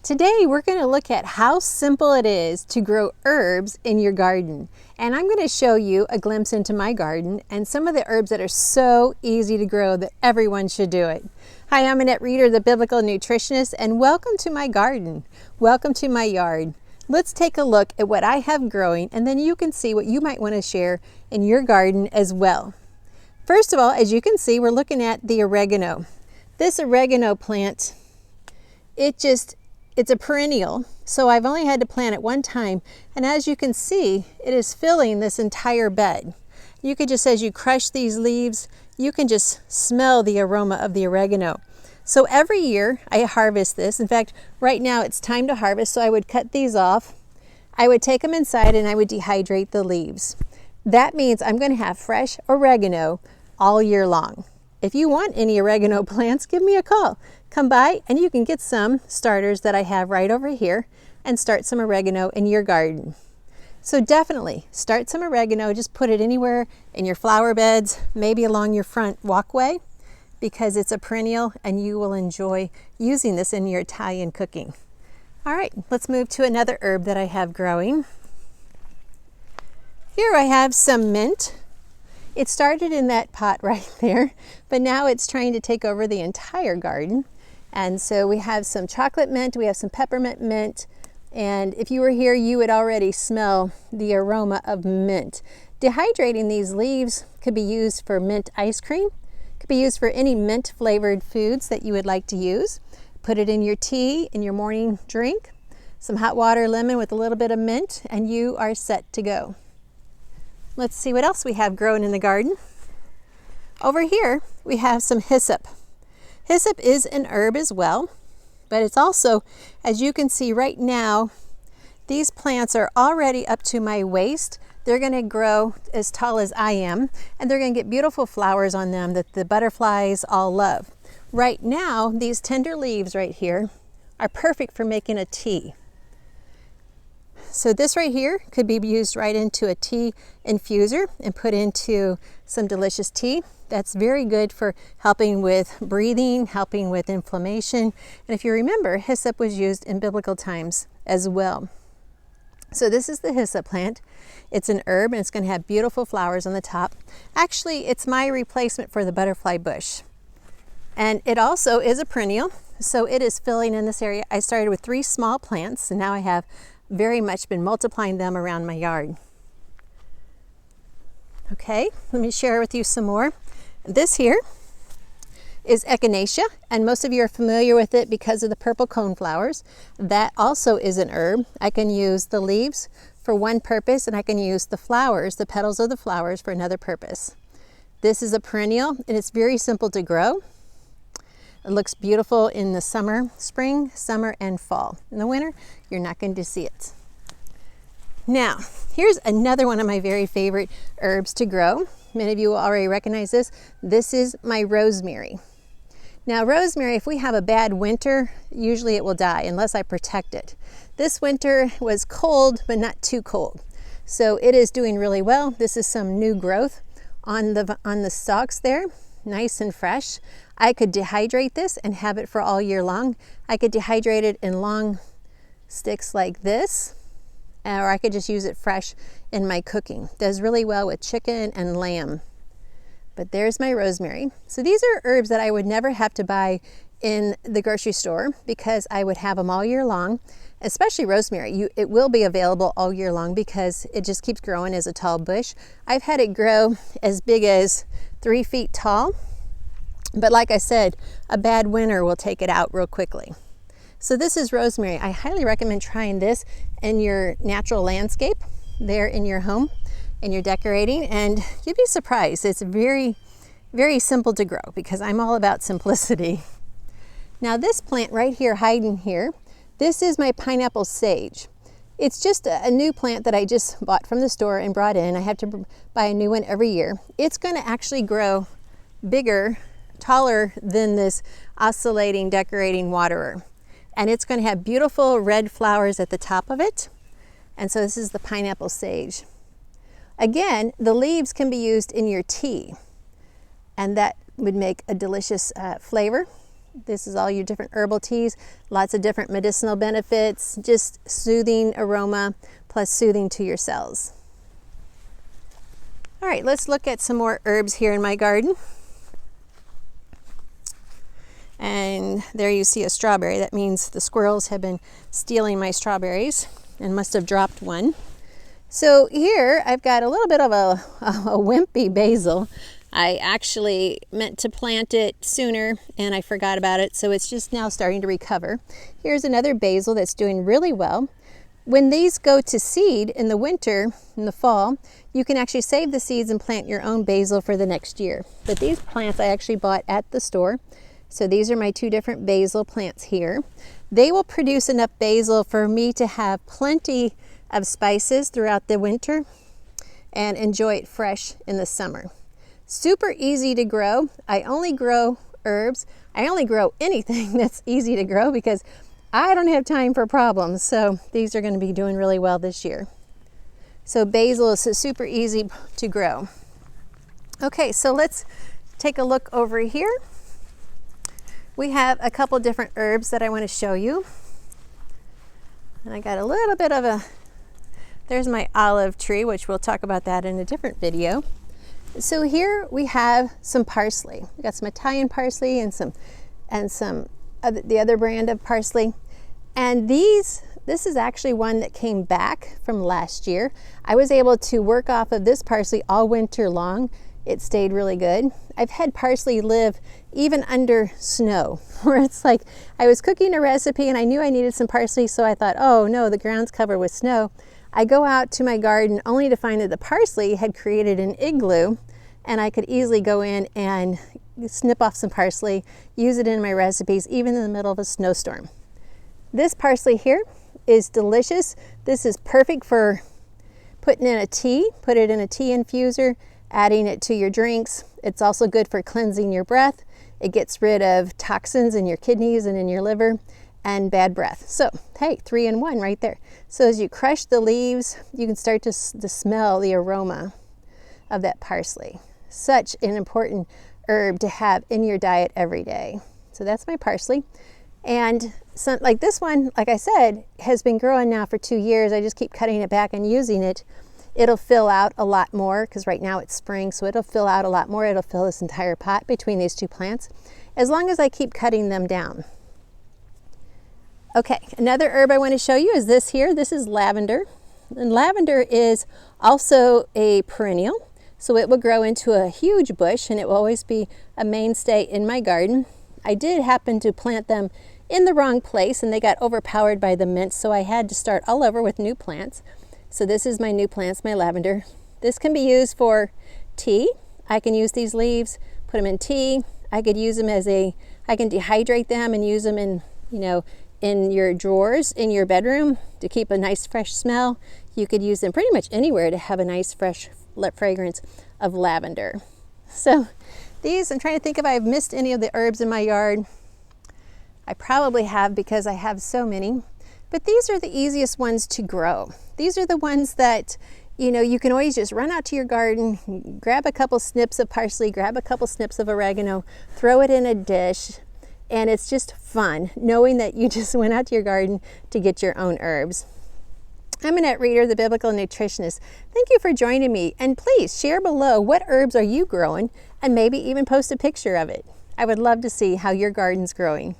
Today we're going to look at how simple it is to grow herbs in your garden. And I'm going to show you a glimpse into my garden and some of the herbs that are so easy to grow that everyone should do it. Hi, I'm Annette Reeder, the Biblical Nutritionist, and welcome to my garden. Welcome to my yard. Let's take a look at what I have growing, and then you can see what you might want to share in your garden as well. First of all, as you can see, we're looking at the oregano. This oregano plant, it's a perennial, so I've only had to plant it one time, and as you can see, it is filling this entire bed. You can just, as you crush these leaves, you can just smell the aroma of the oregano. So every year I harvest this. In fact, right now it's time to harvest, so I would cut these off. I would take them inside and I would dehydrate the leaves. That means I'm going to have fresh oregano all year long. If you want any oregano plants, give me a call. Come by and you can get some starters that I have right over here and start some oregano in your garden. So definitely start some oregano, just put it anywhere in your flower beds, maybe along your front walkway, because it's a perennial and you will enjoy using this in your Italian cooking. All right, let's move to another herb that I have growing. Here I have some mint. It started in that pot right there, but now it's trying to take over the entire garden. And so we have some chocolate mint, we have some peppermint mint, and if you were here, you would already smell the aroma of mint. Dehydrating these leaves could be used for mint ice cream, could be used for any mint flavored foods that you would like to use. Put it in your tea, in your morning drink, some hot water, lemon with a little bit of mint, and you are set to go. Let's see what else we have growing in the garden. Over here, we have some hyssop. Hyssop is an herb as well, but it's also, as you can see right now, these plants are already up to my waist. They're going to grow as tall as I am, and they're going to get beautiful flowers on them that the butterflies all love. Right now, these tender leaves right here are perfect for making a tea. So this right here could be used right into a tea infuser and put into some delicious tea. That's very good for helping with breathing, helping with inflammation. And if you remember, hyssop was used in biblical times as well. So this is the hyssop plant. It's an herb and it's going to have beautiful flowers on the top. Actually, it's my replacement for the butterfly bush. And it also is a perennial, so it is filling in this area. I started with 3 small plants, and now I have very much been multiplying them around my yard. Okay, let me share with you some more. This here is Echinacea, and most of you are familiar with it because of the purple cone flowers. That also is an herb. I can use the leaves for one purpose, and I can use the flowers, the petals of the flowers, for another purpose. This is a perennial, and it's very simple to grow. It looks beautiful in the spring, summer, and fall. In the winter, you're not going to see it. Now, here's another one of my very favorite herbs to grow. Many of you will already recognize this. This is my rosemary. Now, rosemary, if we have a bad winter, usually it will die unless I protect it. This winter was cold, but not too cold. So it is doing really well. This is some new growth on the stalks there, nice and fresh. I could dehydrate this and have it for all year long. I could dehydrate it in long sticks like this, or I could just use it fresh in my cooking. Does really well with chicken and lamb. But there's my rosemary. So these are herbs that I would never have to buy in the grocery store because I would have them all year long, especially rosemary. It will be available all year long because it just keeps growing as a tall bush. I've had it grow as big as 3 feet tall. But like I said, a bad winter will take it out real quickly. So this is rosemary. I highly recommend trying this in your natural landscape there in your home and you're decorating, and you'd be surprised. It's very, very simple to grow because I'm all about simplicity. Now this plant right here, hiding here, this is my pineapple sage. It's just a new plant that I just bought from the store and brought in. I have to buy a new one every year. It's going to actually grow bigger, taller than this oscillating decorating waterer, and it's going to have beautiful red flowers at the top of it. And so this is the pineapple sage. Again, the leaves can be used in your tea, and that would make a delicious flavor. This is all your different herbal teas, lots of different medicinal benefits, just soothing aroma plus soothing to your cells. All right, let's look at some more herbs here in my garden. And there you see a strawberry. That means the squirrels have been stealing my strawberries and must have dropped one. So here I've got a little bit of a wimpy basil. I actually meant to plant it sooner and I forgot about it, so it's just now starting to recover. Here's another basil that's doing really well. When these go to seed in the winter, in the fall, you can actually save the seeds and plant your own basil for the next year. But these plants I actually bought at the store. So these are my two different basil plants here. They will produce enough basil for me to have plenty of spices throughout the winter and enjoy it fresh in the summer. Super easy to grow. I only grow herbs. I only grow anything that's easy to grow because I don't have time for problems. So these are going to be doing really well this year. So basil is super easy to grow. Okay, so let's take a look over here. We have a couple different herbs that I want to show you. And I got a little bit of there's my olive tree, which we'll talk about that in a different video. So here we have some parsley. We got some Italian parsley and some the other brand of parsley. And this is actually one that came back from last year. I was able to work off of this parsley all winter long. It stayed really good. I've had parsley live even under snow, where it's like I was cooking a recipe and I knew I needed some parsley, so I thought, oh no, the ground's covered with snow. I go out to my garden only to find that the parsley had created an igloo, and I could easily go in and snip off some parsley, use it in my recipes, even in the middle of a snowstorm. This parsley here is delicious. This is perfect for putting in a tea. Put it in a tea infuser, adding it to your drinks. It's also good for cleansing your breath. It gets rid of toxins in your kidneys and in your liver and bad breath. So, hey, 3 in 1 right there. So as you crush the leaves, you can start to smell the aroma of that parsley. Such an important herb to have in your diet every day. So that's my parsley. And some, like this one, like I said, has been growing now for 2 years. I just keep cutting it back and using it. It'll fill out a lot more because right now it's spring, so it'll fill out a lot more. It'll fill this entire pot between these two plants, as long as I keep cutting them down. Okay, another herb I want to show you is this here. This is lavender. And lavender is also a perennial, so it will grow into a huge bush and it will always be a mainstay in my garden. I did happen to plant them in the wrong place and they got overpowered by the mint, so I had to start all over with new plants. So this is my new plants, my lavender. This can be used for tea. I can use these leaves, put them in tea. I could use them I can dehydrate them and use them in, in your drawers in your bedroom to keep a nice fresh smell. You could use them pretty much anywhere to have a nice fresh fragrance of lavender. So these, I'm trying to think if I've missed any of the herbs in my yard. I probably have because I have so many. But these are the easiest ones to grow. These are the ones that, you can always just run out to your garden, grab a couple snips of parsley, grab a couple snips of oregano, throw it in a dish, and it's just fun knowing that you just went out to your garden to get your own herbs. I'm Annette Reeder, the Biblical Nutritionist. Thank you for joining me, and please share below what herbs are you growing and maybe even post a picture of it. I would love to see how your garden's growing.